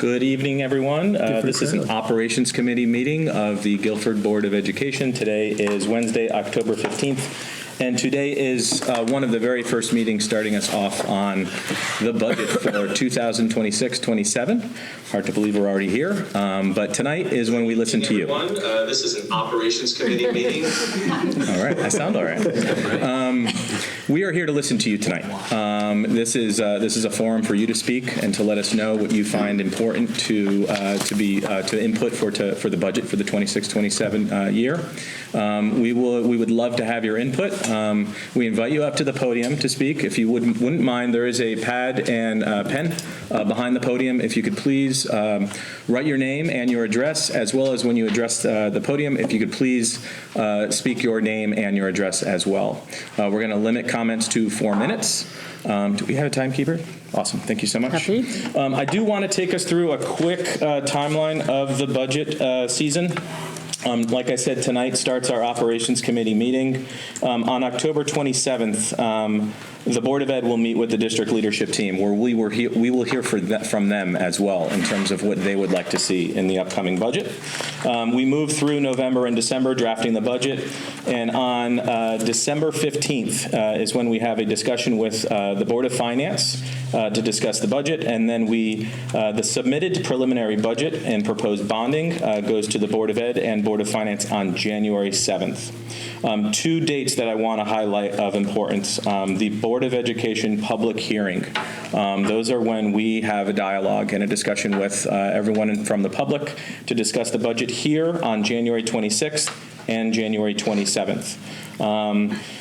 Good evening, everyone. This is an Operations Committee meeting of the Guilford Board of Education. Today is Wednesday, October 15th, and today is one of the very first meetings starting us off on the budget for 2026-27. Hard to believe we're already here, but tonight is when we listen to you. This is an Operations Committee meeting. All right, I sound all right. We are here to listen to you tonight. This is a forum for you to speak and to let us know what you find important to input for the budget for the 26-27 year. We would love to have your input. We invite you up to the podium to speak. If you wouldn't mind, there is a pad and pen behind the podium. If you could please write your name and your address, as well as when you address the podium, if you could please speak your name and your address as well. We're going to limit comments to 4 minutes. Do we have a timekeeper? Awesome. Thank you so much. Happy. I do want to take us through a quick timeline of the budget season. Like I said, tonight starts our Operations Committee meeting. On October 27th, the Board of Ed will meet with the district leadership team, where we will hear from them as well in terms of what they would like to see in the upcoming budget. We move through November and December drafting the budget, and on December 15th is when we have a discussion with the Board of Finance to discuss the budget, and then the submitted preliminary budget and proposed bonding goes to the Board of Ed and Board of Finance on January 7th. Two dates that I want to highlight of importance. The Board of Education public hearing. Those are when we have a dialogue and a discussion with everyone from the public to discuss the budget here on January 26th and January 27th.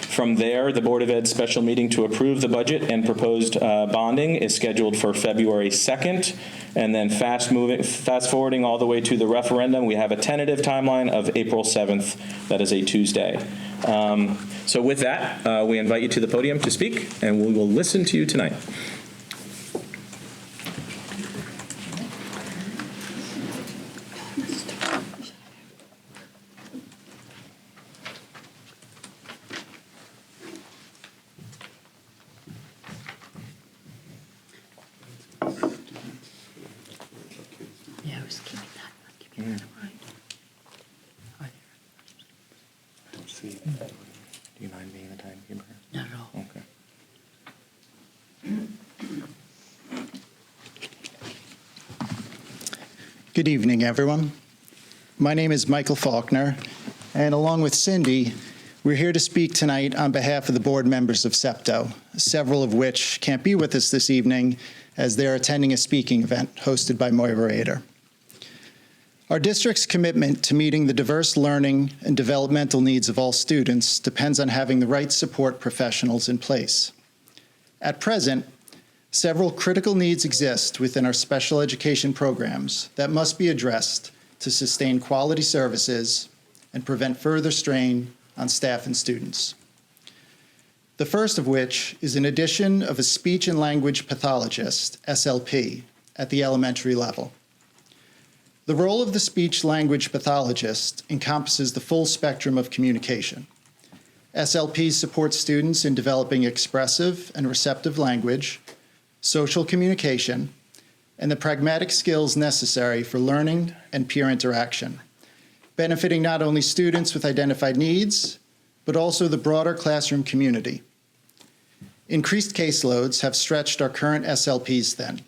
From there, the Board of Ed special meeting to approve the budget and proposed bonding is scheduled for February 2nd. And then fast forwarding all the way to the referendum, we have a tentative timeline of April 7th. That is a Tuesday. So with that, we invite you to the podium to speak, and we will listen to you tonight. Yeah, I was keeping that. I'm keeping that in mind. Do you mind being the timekeeper? Not at all. Okay. Good evening, everyone. My name is Michael Faulkner, and along with Cindy, we're here to speak tonight on behalf of the board members of SEPTO, several of which can't be with us this evening as they're attending a speaking event hosted by Moira Rader. Our district's commitment to meeting the diverse learning and developmental needs of all students depends on having the right support professionals in place. At present, several critical needs exist within our special education programs that must be addressed to sustain quality services and prevent further strain on staff and students. The first of which is an addition of a speech and language pathologist, SLP, at the elementary level. The role of the speech-language pathologist encompasses the full spectrum of communication. SLPs support students in developing expressive and receptive language, social communication, and the pragmatic skills necessary for learning and peer interaction, benefiting not only students with identified needs, but also the broader classroom community. Increased caseloads have stretched our current SLPs thin.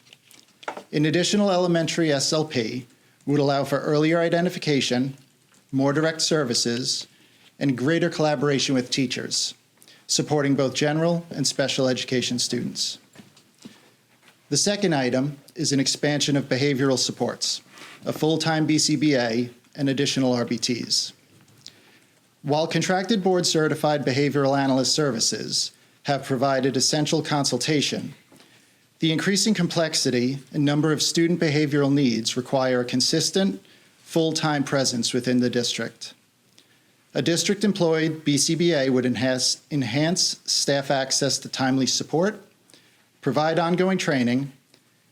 An additional elementary SLP would allow for earlier identification, more direct services, and greater collaboration with teachers, supporting both general and special education students. The second item is an expansion of behavioral supports, a full-time BCBA, and additional RBTs. While contracted board-certified behavioral analyst services have provided essential consultation, the increasing complexity and number of student behavioral needs require a consistent, full-time presence within the district. A district-employed BCBA would enhance staff access to timely support, provide ongoing training,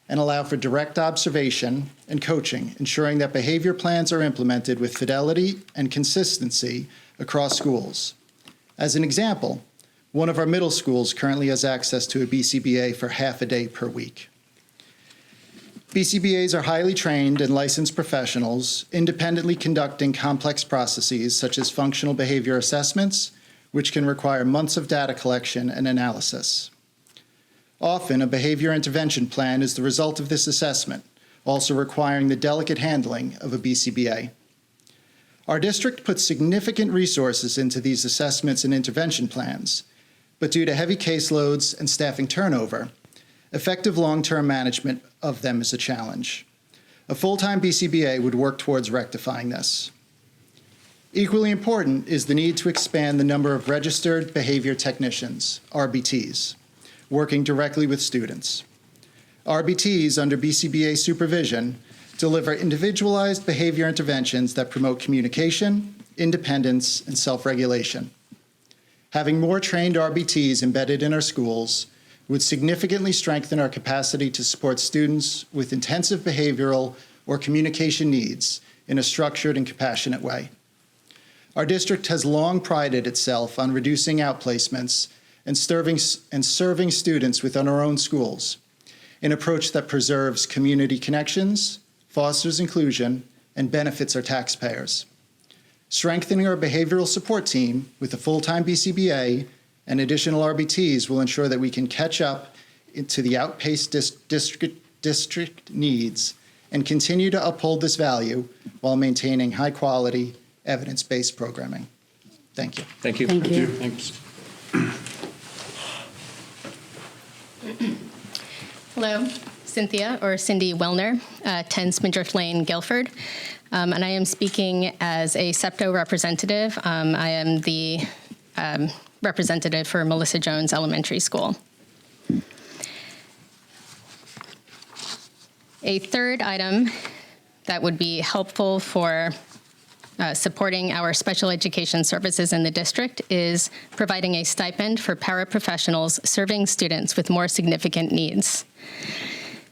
and allow for direct observation and coaching, ensuring that behavior plans are implemented with fidelity and consistency across schools. As an example, one of our middle schools currently has access to a BCBA for half a day per week. BCBAs are highly trained and licensed professionals, independently conducting complex processes such as functional behavior assessments, which can require months of data collection and analysis. Often, a behavior intervention plan is the result of this assessment, also requiring the delicate handling of a BCBA. Our district puts significant resources into these assessments and intervention plans, but due to heavy caseloads and staffing turnover, effective long-term management of them is a challenge. A full-time BCBA would work towards rectifying this. Equally important is the need to expand the number of registered behavior technicians, RBTs, working directly with students. RBTs under BCBA supervision deliver individualized behavior interventions that promote communication, independence, and self-regulation. Having more trained RBTs embedded in our schools would significantly strengthen our capacity to support students with intensive behavioral or communication needs in a structured and compassionate way. Our district has long prided itself on reducing outplacements and serving students within our own schools, an approach that preserves community connections, fosters inclusion, and benefits our taxpayers. Strengthening our behavioral support team with a full-time BCBA and additional RBTs will ensure that we can catch up to the outpaced district needs and continue to uphold this value while maintaining high-quality, evidence-based programming. Thank you. Thank you. Thank you. Thanks. Hello, Cynthia, or Cindy Wellner, 10 Smidreth Lane, Guilford. And I am speaking as a SEPTO representative. I am the representative for Melissa Jones Elementary School. A third item that would be helpful for supporting our special education services in the district is providing a stipend for paraprofessionals serving students with more significant needs.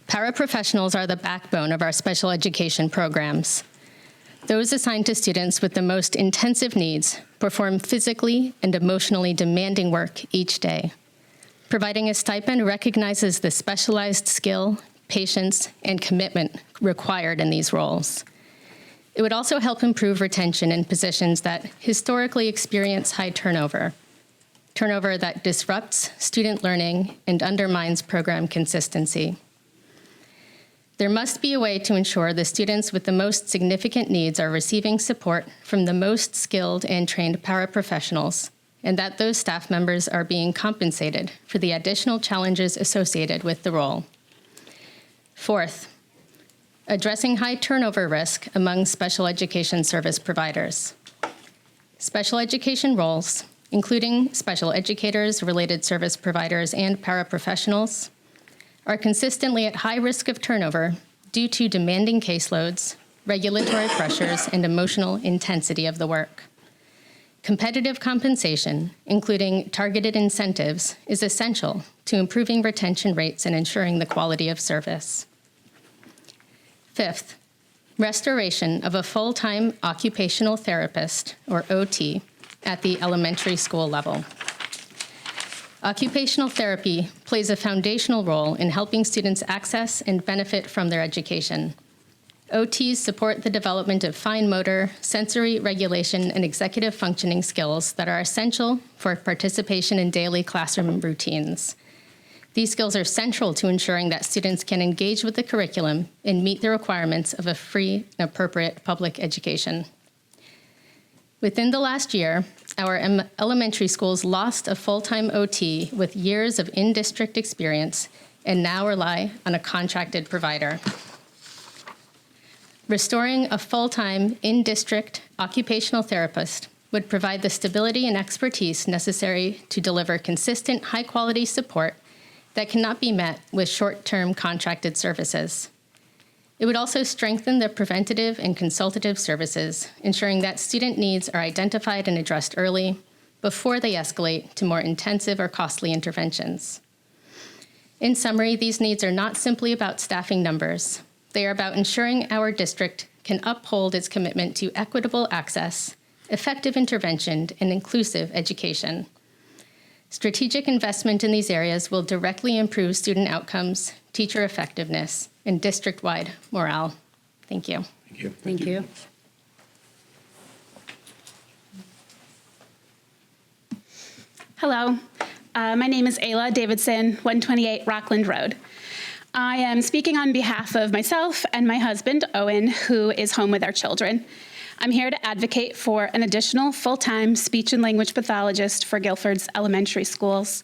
Paraprofessionals are the backbone of our special education programs. Those assigned to students with the most intensive needs perform physically and emotionally demanding work each day. Providing a stipend recognizes the specialized skill, patience, and commitment required in these roles. It would also help improve retention in positions that historically experience high turnover that disrupts student learning and undermines program consistency. There must be a way to ensure the students with the most significant needs are receiving support from the most skilled and trained paraprofessionals, and that those staff members are being compensated for the additional challenges associated with the role. Fourth, addressing high turnover risk among special education service providers. Special education roles, including special educators, related service providers, and paraprofessionals, are consistently at high risk of turnover due to demanding caseloads, regulatory pressures, and emotional intensity of the work. Competitive compensation, including targeted incentives, is essential to improving retention rates and ensuring the quality of service. Fifth, restoration of a full-time occupational therapist, or OT, at the elementary school level. Occupational therapy plays a foundational role in helping students access and benefit from their education. OTs support the development of fine motor, sensory regulation, and executive functioning skills that are essential for participation in daily classroom routines. These skills are central to ensuring that students can engage with the curriculum and meet the requirements of a free and appropriate public education. Within the last year, our elementary schools lost a full-time OT with years of in-district experience and now rely on a contracted provider. Restoring a full-time in-district occupational therapist would provide the stability and expertise necessary to deliver consistent, high-quality support that cannot be met with short-term contracted services. It would also strengthen the preventative and consultative services, ensuring that student needs are identified and addressed early before they escalate to more intensive or costly interventions. In summary, these needs are not simply about staffing numbers. They are about ensuring our district can uphold its commitment to equitable access, effective intervention, and inclusive education. Strategic investment in these areas will directly improve student outcomes, teacher effectiveness, and district-wide morale. Thank you. Thank you. Hello, my name is Ayla Davidson, 128 Rockland Road. I am speaking on behalf of myself and my husband, Owen, who is home with our children. I'm here to advocate for an additional full-time speech and language pathologist for Guilford's elementary schools.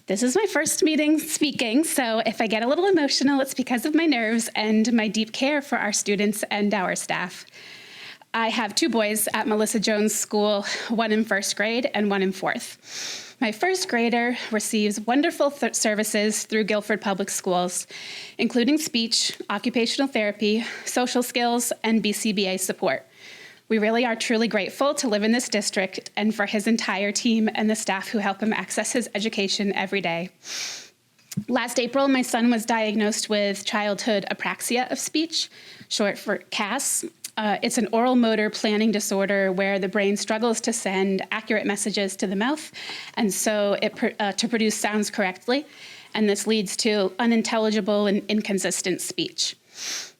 This is my first meeting speaking, so if I get a little emotional, it's because of my nerves and my deep care for our students and our staff. I have two boys at Melissa Jones School, one in first grade and one in fourth. My first grader receives wonderful services through Guilford Public Schools, including speech, occupational therapy, social skills, and BCBA support. We really are truly grateful to live in this district and for his entire team and the staff who help him access his education every day. Last April, my son was diagnosed with childhood apraxia of speech, short for CAS. It's an oral motor planning disorder where the brain struggles to send accurate messages to the mouth, and so to produce sounds correctly, and this leads to unintelligible and inconsistent speech.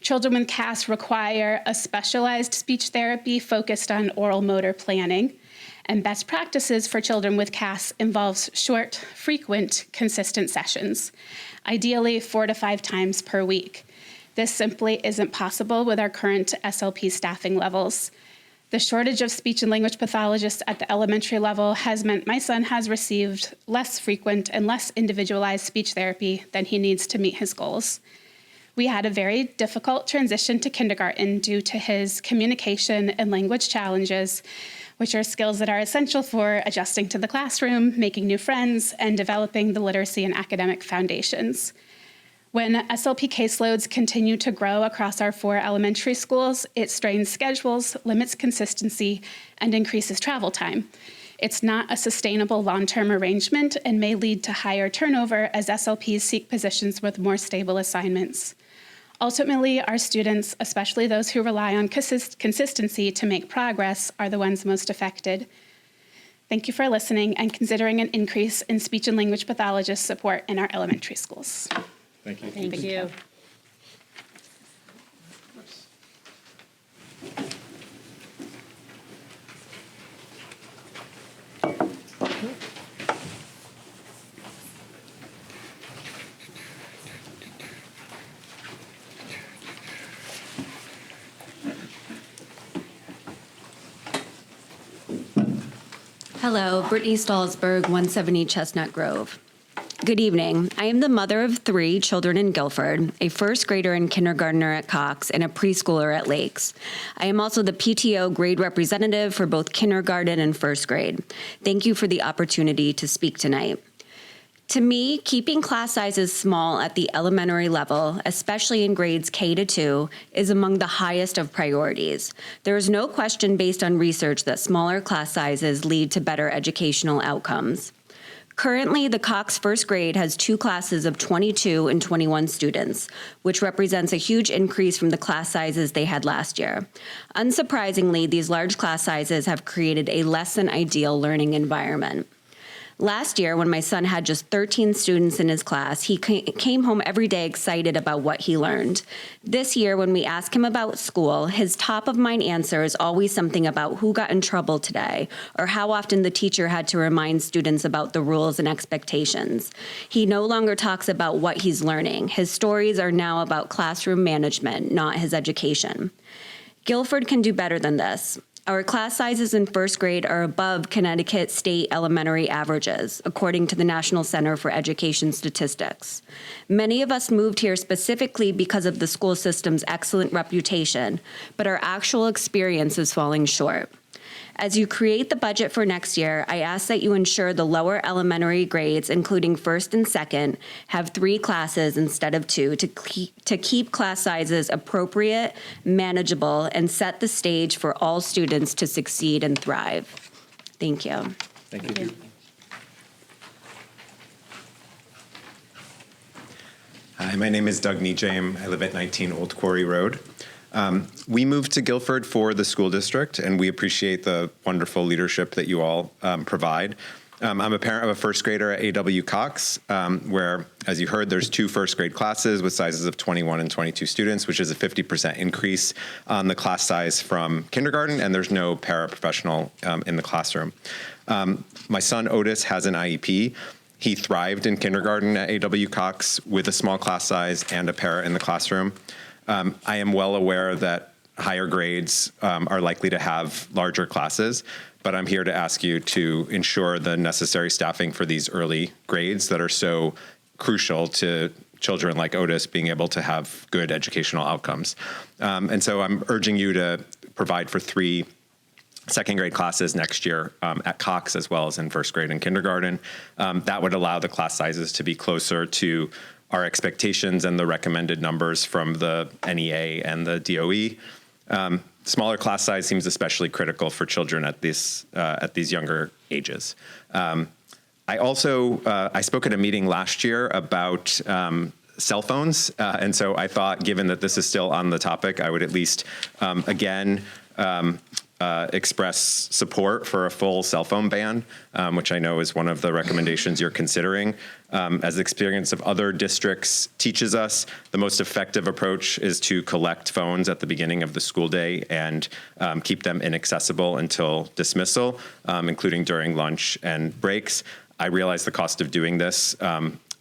Children with CAS require a specialized speech therapy focused on oral motor planning, and best practices for children with CAS involves short, frequent, consistent sessions, ideally 4 to 5 times per week. This simply isn't possible with our current SLP staffing levels. The shortage of speech and language pathologists at the elementary level has meant my son has received less frequent and less individualized speech therapy than he needs to meet his goals. We had a very difficult transition to kindergarten due to his communication and language challenges, which are skills that are essential for adjusting to the classroom, making new friends, and developing the literacy and academic foundations. When SLP caseloads continue to grow across our 4 elementary schools, it strains schedules, limits consistency, and increases travel time. It's not a sustainable long-term arrangement and may lead to higher turnover as SLPs seek positions with more stable assignments. Ultimately, our students, especially those who rely on consistency to make progress, are the ones most affected. Thank you for listening and considering an increase in speech and language pathologist support in our elementary schools. Thank you. Thank you. Hello, Brittany Stallsberg, 170 Chestnut Grove. Good evening. I am the mother of 3 children in Guilford, a first grader and kindergartner at Cox, and a preschooler at Lakes. I am also the PTO grade representative for both kindergarten and first grade. Thank you for the opportunity to speak tonight. To me, keeping class sizes small at the elementary level, especially in grades K to 2, is among the highest of priorities. There is no question based on research that smaller class sizes lead to better educational outcomes. Currently, the Cox first grade has 2 classes of 22 and 21 students, which represents a huge increase from the class sizes they had last year. Unsurprisingly, these large class sizes have created a less than ideal learning environment. Last year, when my son had just 13 students in his class, he came home every day excited about what he learned. This year, when we ask him about school, his top-of-mind answer is always something about who got in trouble today or how often the teacher had to remind students about the rules and expectations. He no longer talks about what he's learning. His stories are now about classroom management, not his education. Guilford can do better than this. Our class sizes in first grade are above Connecticut state elementary averages, according to the National Center for Education Statistics. Many of us moved here specifically because of the school system's excellent reputation, but our actual experience is falling short. As you create the budget for next year, I ask that you ensure the lower elementary grades, including first and second, have 3 classes instead of 2 to keep class sizes appropriate, manageable, and set the stage for all students to succeed and thrive. Thank you. Thank you. Hi, my name is Doug Nejame. I live at 19 Old Quarry Road. We moved to Guilford for the school district, and we appreciate the wonderful leadership that you all provide. I'm a parent of a first grader at A.W. Cox, where, as you heard, there's 2 first grade classes with sizes of 21 and 22 students, which is a 50% increase on the class size from kindergarten, and there's no paraprofessional in the classroom. My son Otis has an IEP. He thrived in kindergarten at A.W. Cox with a small class size and a para in the classroom. I am well aware that higher grades are likely to have larger classes, but I'm here to ask you to ensure the necessary staffing for these early grades that are so crucial to children like Otis being able to have good educational outcomes. And so I'm urging you to provide for 3 second grade classes next year at Cox, as well as in first grade and kindergarten. That would allow the class sizes to be closer to our expectations and the recommended numbers from the NEA and the DOE. Smaller class size seems especially critical for children at these younger ages. I spoke at a meeting last year about cell phones, and so I thought, given that this is still on the topic, I would at least express support for a full cell phone ban, which I know is one of the recommendations you're considering. As the experience of other districts teaches us, the most effective approach is to collect phones at the beginning of the school day and keep them inaccessible until dismissal, including during lunch and breaks. I realize the cost of doing this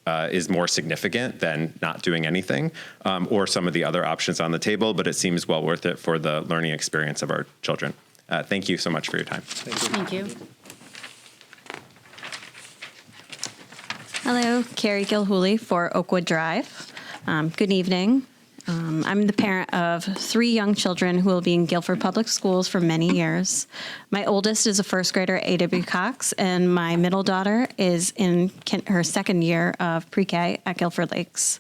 is more significant than not doing anything, or some of the other options on the table, but it seems well worth it for the learning experience of our children. Thank you so much for your time. Thank you. Hello, Carrie Gilhooly for Oakwood Drive. Good evening. I'm the parent of 3 young children who will be in Guilford Public Schools for many years. My oldest is a first grader at A.W. Cox, and my middle daughter is in her second year of pre-K at Guilford Lakes.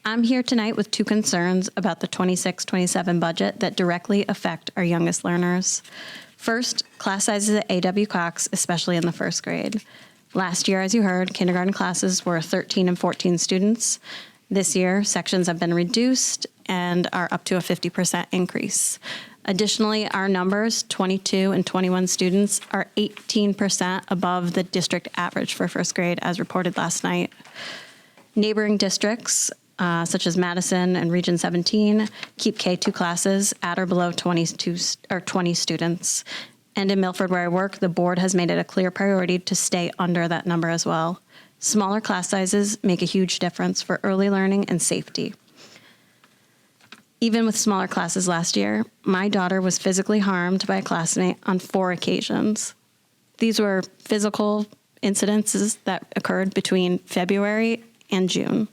I'm here tonight with 2 concerns about the 26-27 budget that directly affect our youngest learners. First, class sizes at A.W. Cox, especially in the first grade. Last year, as you heard, kindergarten classes were 13 and 14 students. This year, sections have been reduced and are up to a 50% increase. Additionally, our numbers, 22 and 21 students, are 18% above the district average for first grade, as reported last night. Neighboring districts, such as Madison and Region 17, keep K2 classes at or below 20 students. And in Milford, where I work, the board has made it a clear priority to stay under that number as well. Smaller class sizes make a huge difference for early learning and safety. Even with smaller classes last year, my daughter was physically harmed by a classmate on 4 occasions. These were physical incidences that occurred between February and June.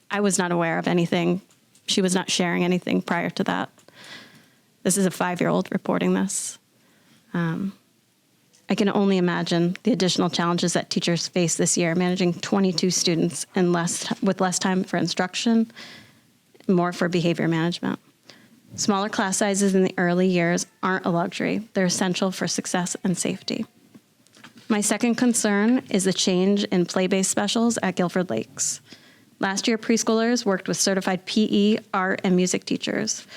I was not aware of anything. She was not sharing anything prior to that. This is a 5-year-old reporting this. I can only imagine the additional challenges that teachers face this year, managing 22 students and with less time for instruction, more for behavior management. Smaller class sizes in the early years aren't a luxury. They're essential for success and safety. My second concern is the change in play-based specials at Guilford Lakes. Last year, preschoolers worked with certified PE, art, and music teachers.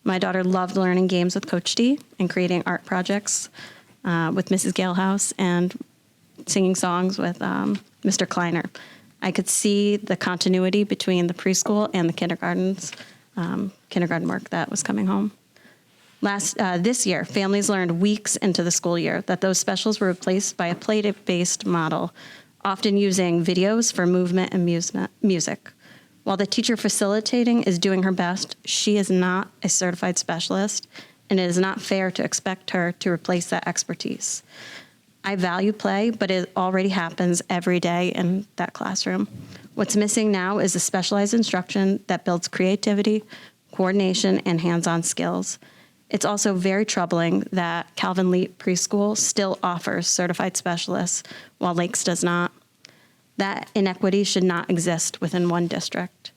My daughter loved learning games with Coach D and creating art projects with Mrs. Galehouse and singing songs with Mr. Kleiner. I could see the continuity between the preschool and the kindergarten work that was coming home. This year, families learned weeks into the school year that those specials were replaced by a play-based model, often using videos for movement and music. While the teacher facilitating is doing her best, she is not a certified specialist, and it is not fair to expect her to replace that expertise. I value play, but it already happens every day in that classroom. What's missing now is a specialized instruction that builds creativity, coordination, and hands-on skills. It's also very troubling that Calvin Leap Preschool still offers certified specialists, while Lakes does not. That inequity should not exist within one district.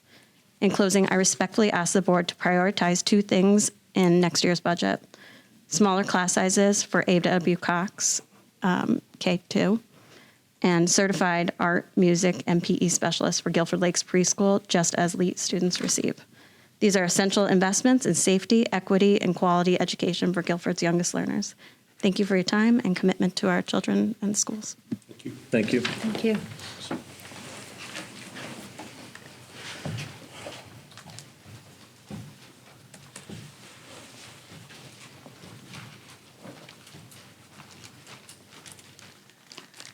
In closing, I respectfully ask the board to prioritize 2 things in next year's budget: smaller class sizes for A.W. Cox K2, and certified art, music, and PE specialists for Guilford Lakes Preschool, just as LEAT students receive. These are essential investments in safety, equity, and quality education for Guilford's youngest learners. Thank you for your time and commitment to our children and schools. Thank you. Thank you.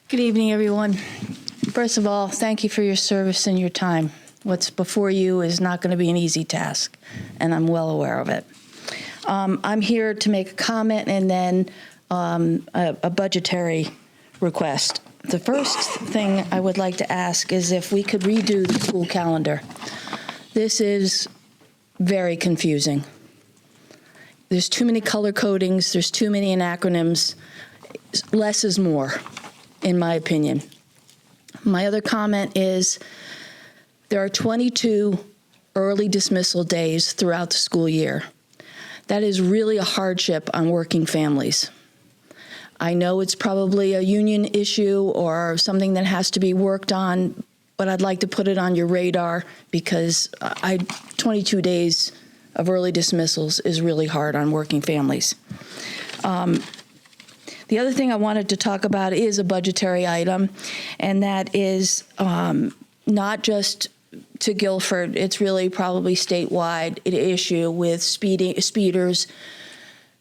Good evening, everyone. First of all, thank you for your service and your time. What's before you is not going to be an easy task, and I'm well aware of it. I'm here to make a comment and then a budgetary request. The first thing I would like to ask is if we could redo the school calendar. This is very confusing. There's too many color codings, there's too many acronyms. Less is more, in my opinion. My other comment is there are 22 early dismissal days throughout the school year. That is really a hardship on working families. I know it's probably a union issue or something that has to be worked on, but I'd like to put it on your radar because 22 days of early dismissals is really hard on working families. The other thing I wanted to talk about is a budgetary item, and that is not just to Guilford. It's really probably statewide an issue with speeders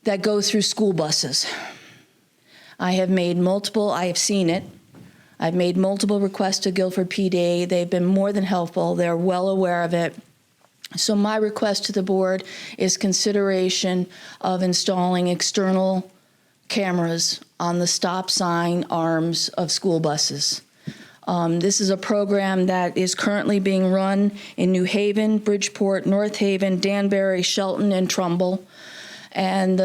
that go through school buses. I have seen it. I've made multiple requests to Guilford PD. They've been more than helpful. They're well aware of it. So my request to the board is consideration of installing external cameras on the stop sign arms of school buses. This is a program that is currently being run in New Haven, Bridgeport, North Haven, Danbury, Shelton, and Trumbull. And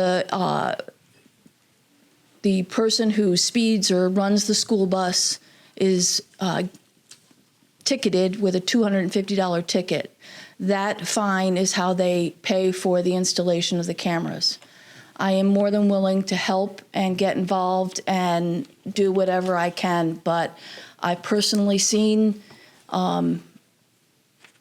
the person who speeds or runs the school bus is ticketed with a $250 ticket. That fine is how they pay for the installation of the cameras. I am more than willing to help and get involved and do whatever I can, but I've personally seen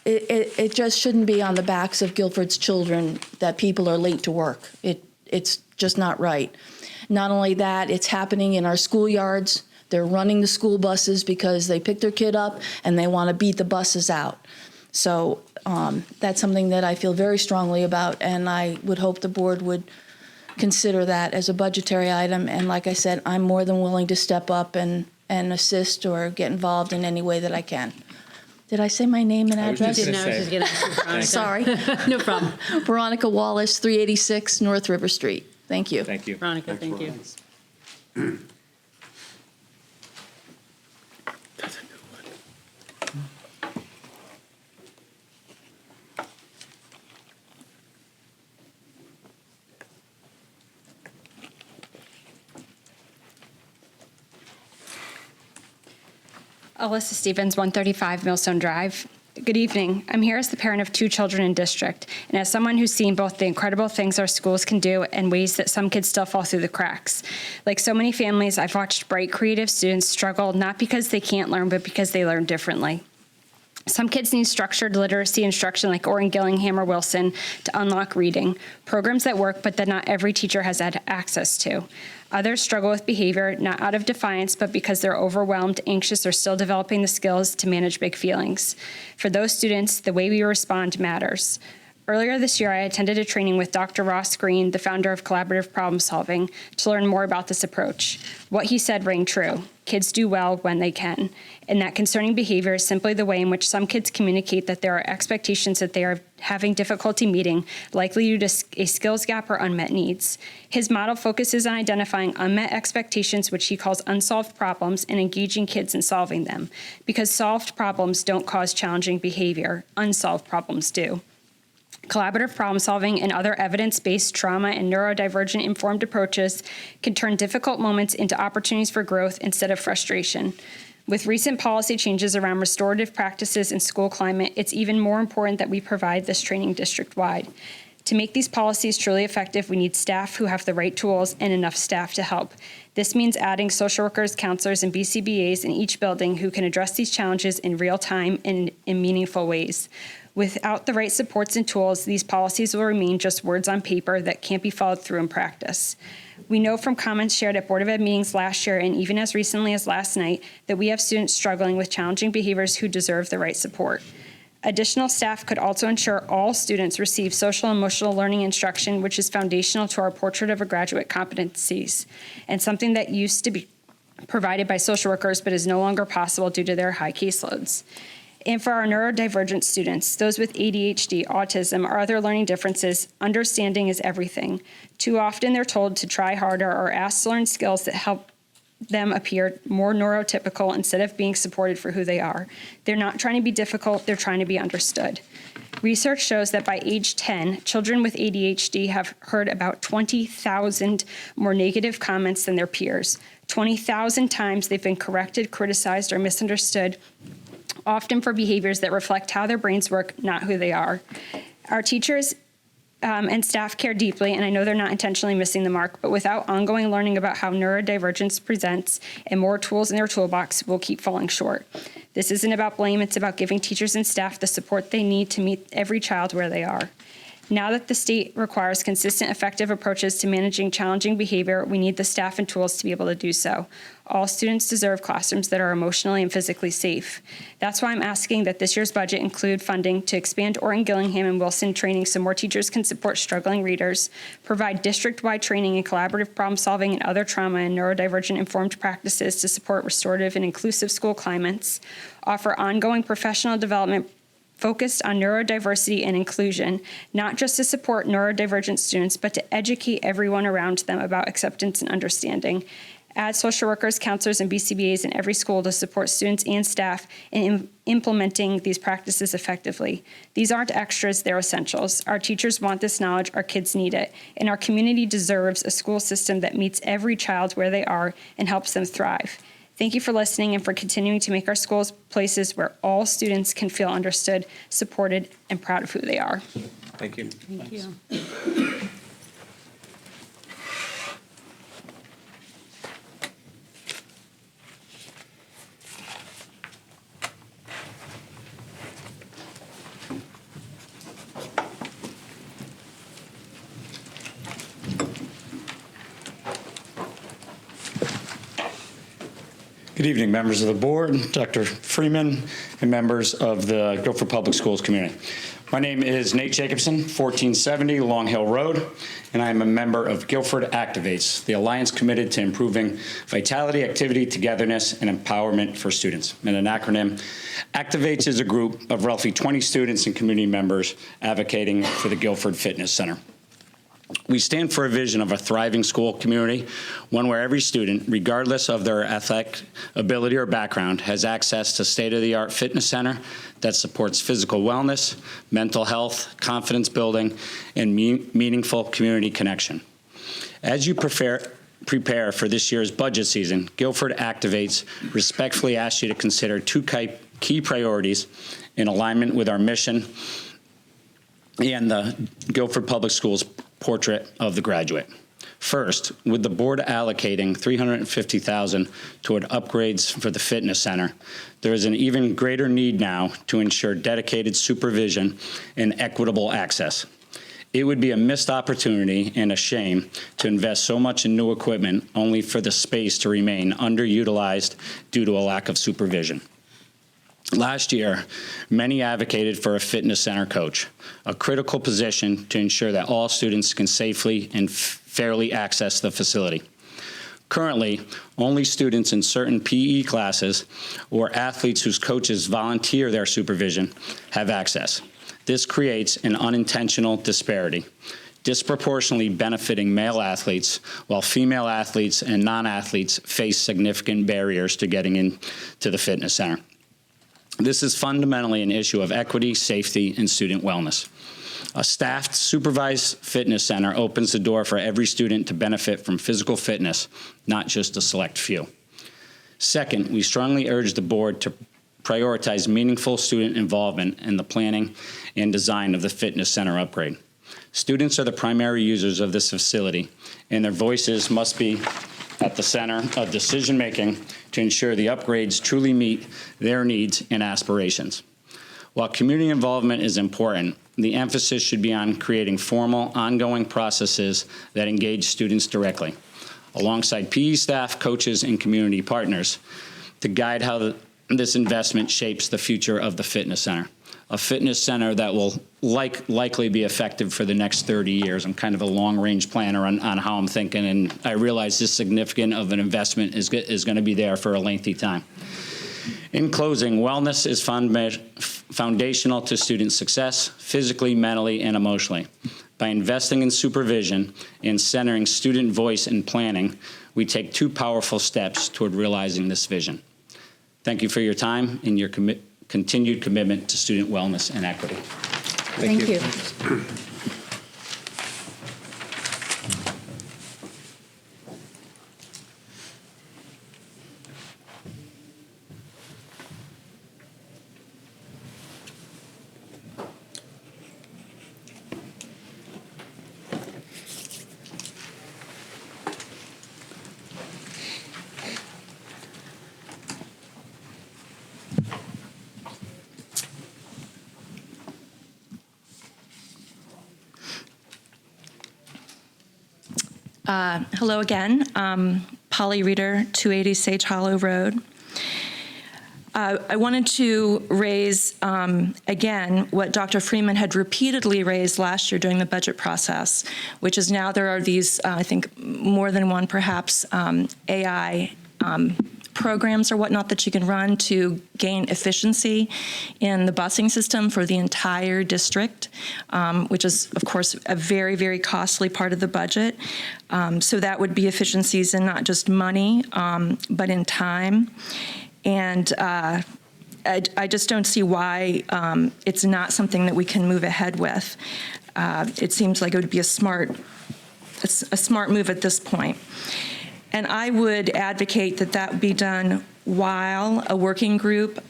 it just shouldn't be on the backs of Guilford's children that people are late to work. It's just not right. Not only that, it's happening in our schoolyards. They're running the school buses because they pick their kid up and they want to beat the buses out. So that's something that I feel very strongly about, and I would hope the board would consider that as a budgetary item. And like I said, I'm more than willing to step up and assist or get involved in any way that I can. Did I say my name and address? Didn't I was just going to ask you, Veronica. Sorry. No problem. Veronica Wallace, 386 North River Street. Thank you. Thank you. Veronica, thank you. Alyssa Stevens, 135 Millstone Drive. Good evening. I'm here as the parent of 2 children in district, and as someone who's seen both the incredible things our schools can do and ways that some kids still fall through the cracks. Like so many families, I've watched bright, creative students struggle not because they can't learn, but because they learn differently. Some kids need structured literacy instruction like Oren Gillingham or Wilson to unlock reading, programs that work but that not every teacher has had access to. Others struggle with behavior, not out of defiance, but because they're overwhelmed, anxious, or still developing the skills to manage big feelings. For those students, the way we respond matters. Earlier this year, I attended a training with Dr. Ross Green, the founder of Collaborative Problem Solving, to learn more about this approach. What he said rang true. Kids do well when they can. And that concerning behavior is simply the way in which some kids communicate that there are expectations that they are having difficulty meeting, likely due to a skills gap or unmet needs. His model focuses on identifying unmet expectations, which he calls unsolved problems, and engaging kids in solving them. Because solved problems don't cause challenging behavior, unsolved problems do. Collaborative problem solving and other evidence-based trauma and neurodivergent informed approaches can turn difficult moments into opportunities for growth instead of frustration. With recent policy changes around restorative practices and school climate, it's even more important that we provide this training district-wide. To make these policies truly effective, we need staff who have the right tools and enough staff to help. This means adding social workers, counselors, and BCBAs in each building who can address these challenges in real time and in meaningful ways. Without the right supports and tools, these policies will remain just words on paper that can't be followed through in practice. We know from comments shared at Board of Ed meetings last year and even as recently as last night that we have students struggling with challenging behaviors who deserve the right support. Additional staff could also ensure all students receive social and emotional learning instruction, which is foundational to our Portrait of a Graduate competencies, and something that used to be provided by social workers but is no longer possible due to their high caseloads. And for our neurodivergent students, those with ADHD, autism, or other learning differences, understanding is everything. Too often they're told to try harder or asked to learn skills that help them appear more neurotypical instead of being supported for who they are. They're not trying to be difficult, they're trying to be understood. Research shows that by age 10, children with ADHD have heard about 20,000 more negative comments than their peers. 20,000 times they've been corrected, criticized, or misunderstood, often for behaviors that reflect how their brains work, not who they are. Our teachers and staff care deeply, and I know they're not intentionally missing the mark, but without ongoing learning about how neurodivergence presents and more tools in their toolbox, we'll keep falling short. This isn't about blame, it's about giving teachers and staff the support they need to meet every child where they are. Now that the state requires consistent, effective approaches to managing challenging behavior, we need the staff and tools to be able to do so. All students deserve classrooms that are emotionally and physically safe. That's why I'm asking that this year's budget include funding to expand Orton, Gillingham, and Wilson training so more teachers can support struggling readers, provide district-wide training in collaborative problem-solving and other trauma and neurodivergent informed practices to support restorative and inclusive school climates, offer ongoing professional development focused on neurodiversity and inclusion, not just to support neurodivergent students, but to educate everyone around them about acceptance and understanding. Add social workers, counselors, and BCBAs in every school to support students and staff in implementing these practices effectively. These aren't extras, they're essentials. Our teachers want this knowledge, our kids need it, and our community deserves a school system that meets every child where they are and helps them thrive. Thank you for listening and for continuing to make our schools places where all students can feel understood, supported, and proud of who they are. Thank you. Thank you. Good evening, members of the board, Dr. Freeman, and members of the Guilford Public Schools community. My name is Nate Jacobson, 1470 Long Hill Road, and I am a member of Guilford Activates, the alliance committed to improving vitality, activity, togetherness, and empowerment for students. And an acronym, Activates is a group of roughly 20 students and community members advocating for the Guilford Fitness Center. We stand for a vision of a thriving school community, one where every student, regardless of their athletic ability or background, has access to state-of-the-art fitness center that supports physical wellness, mental health, confidence building, and meaningful community connection. As you prepare for this year's budget season, Guilford Activates respectfully asks you to consider two key priorities in alignment with our mission and the Guilford Public Schools Portrait of the Graduate. First, with the board allocating $350,000 toward upgrades for the fitness center, there is an even greater need now to ensure dedicated supervision and equitable access. It would be a missed opportunity and a shame to invest so much in new equipment only for the space to remain underutilized due to a lack of supervision. Last year, many advocated for a fitness center coach, a critical position to ensure that all students can safely and fairly access the facility. Currently, only students in certain PE classes or athletes whose coaches volunteer their supervision have access. This creates an unintentional disparity, disproportionately benefiting male athletes, while female athletes and non-athletes face significant barriers to getting into the fitness center. This is fundamentally an issue of equity, safety, and student wellness. A staffed, supervised fitness center opens the door for every student to benefit from physical fitness, not just a select few. Second, we strongly urge the board to prioritize meaningful student involvement in the planning and design of the fitness center upgrade. Students are the primary users of this facility, and their voices must be at the center of decision-making to ensure the upgrades truly meet their needs and aspirations. While community involvement is important, the emphasis should be on creating formal, ongoing processes that engage students directly, alongside PE staff, coaches, and community partners, to guide how this investment shapes the future of the fitness center. A fitness center that will likely be effective for the next 30 years. I'm kind of a long-range planner on how I'm thinking, and I realize this significant of an investment is going to be there for a lengthy time. In closing, wellness is foundational to student success, physically, mentally, and emotionally. By investing in supervision and centering student voice in planning, we take two powerful steps toward realizing this vision. Thank you for your time and your continued commitment to student wellness and equity. Thank you. Hello again. Polly Reeder, 280 Sage Hollow Road. I wanted to raise, again, what Dr. Freeman had repeatedly raised last year during the budget process, which is now there are these, I think, more than one perhaps, AI programs or whatnot that you can run to gain efficiency in the busing system for the entire district, which is, of course, a very, very costly part of the budget. So that would be efficiencies in not just money, but in time. And I just don't see why it's not something that we can move ahead with. It seems like it would be a smart move at this point. And I would advocate that that be done while a working group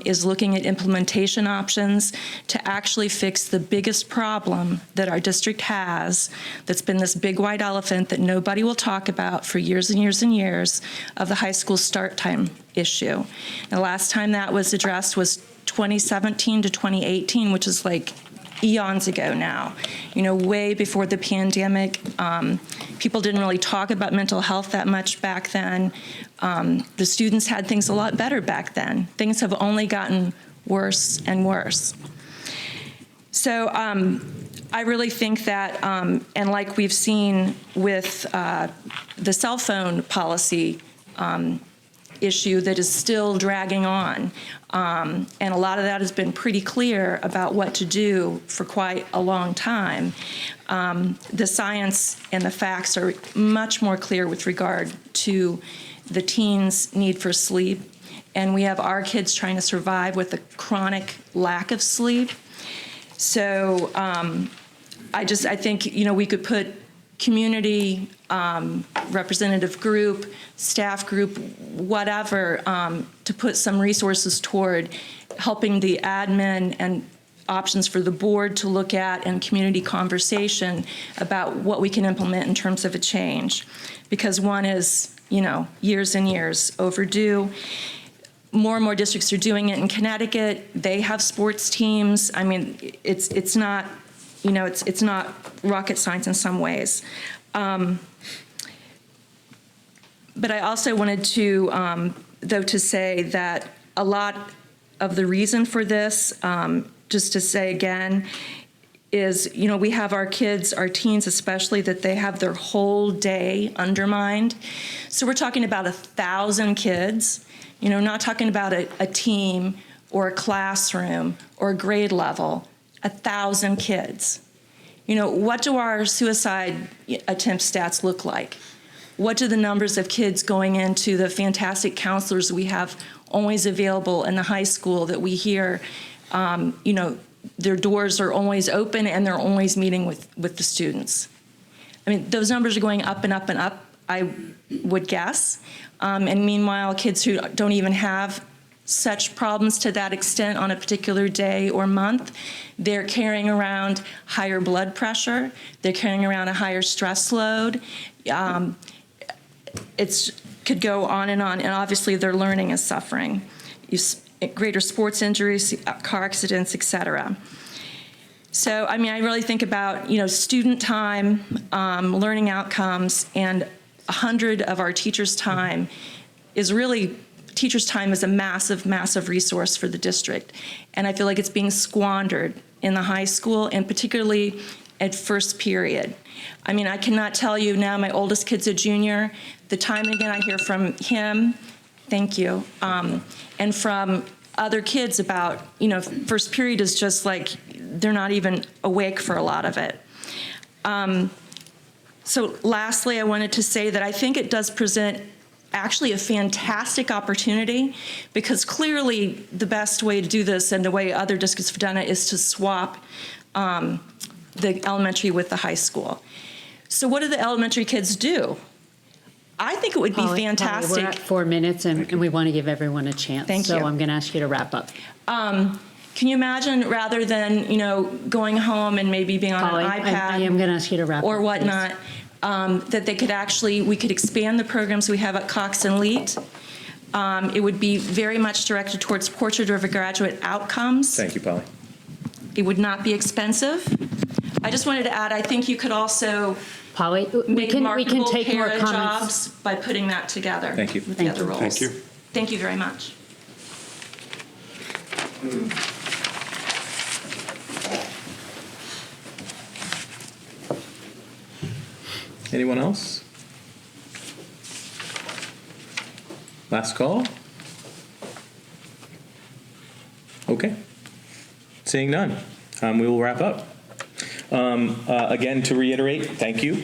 is looking at implementation options to actually fix the biggest problem that our district has, that's been this big white elephant that nobody will talk about for years and years and years, of the high school start time issue. The last time that was addressed was 2017 to 2018, which is like eons ago now, way before the pandemic. People didn't really talk about mental health that much back then. The students had things a lot better back then. Things have only gotten worse and worse. So I really think that, and like we've seen with the cell phone policy issue that is still dragging on. And a lot of that has been pretty clear about what to do for quite a long time. The science and the facts are much more clear with regard to the teens' need for sleep. And we have our kids trying to survive with a chronic lack of sleep. So I think, we could put community representative group, staff group, whatever, to put some resources toward helping the admin and options for the board to look at, and community conversation about what we can implement in terms of a change. Because one is, years and years overdue. More and more districts are doing it in Connecticut. They have sports teams. I mean, it's not, it's not rocket science in some ways. But I also wanted to, though, to say that a lot of the reason for this, just to say again, is, we have our kids, our teens especially, that they have their whole day undermined. So we're talking about 1,000 kids, not talking about a team or a classroom or a grade level, 1,000 kids. What do our suicide attempt stats look like? What do the numbers of kids going into the fantastic counselors we have always available in the high school that we hear, their doors are always open and they're always meeting with the students? I mean, those numbers are going up and up and up, I would guess. And meanwhile, kids who don't even have such problems to that extent on a particular day or month, they're carrying around higher blood pressure, they're carrying around a higher stress load. It could go on, and obviously their learning is suffering. greater sports injuries, car accidents, et cetera. So, I mean, I really think about, student time, learning outcomes, and 100 of our teachers' time is really, teachers' time is a massive, massive resource for the district. And I feel like it's being squandered in the high school, and particularly at first period. I mean, I cannot tell you now, my oldest kid's a junior, the time and again I hear from him, thank you, and from other kids about, first period is just like, they're not even awake for a lot of it. So lastly, I wanted to say that I think it does present actually a fantastic opportunity, because clearly the best way to do this and the way other districts have done it is to swap the elementary with the high school. So what do the elementary kids do? I think it would be fantastic. We're at 4 minutes, and we want to give everyone a chance. Thank you. So I'm going to ask you to wrap up. Can you imagine, rather than going home and maybe being on Polly, an iPad, I am going to ask you to wrap or up, whatnot, that they could we could expand the programs we have at Cox and Leet. It would be very much directed towards portrait-driven graduate outcomes. Thank you, Polly. It would not be expensive. I just wanted to add, I think you could also Polly, we can take more para comments. jobs by putting that together. Thank you. With the other roles. Thank you. Thank you very much. Anyone else? Last call? Okay. Seeing none, we will wrap up. Again, to reiterate, thank you.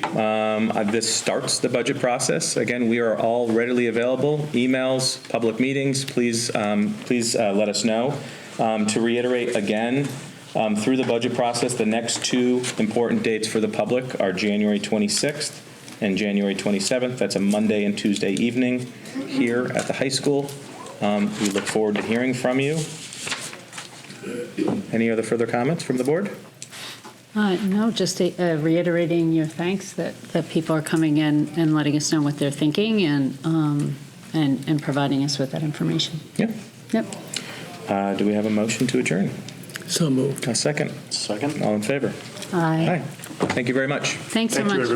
This starts the budget process. Again, we are all readily available. Emails, public meetings, please let us know. To reiterate again, through the budget process, the next two important dates for the public are January 26th and January 27th. That's a Monday and Tuesday evening here at the high school. We look forward to hearing from you. Any other further comments from the board? No, just reiterating your thanks that people are coming in and letting us know what they're thinking and providing us with that information. Yeah. Yep. Do we have a motion to adjourn? So moved. A second. Second. All in favor? Aye. Aye. Thank you very much. Thanks so much.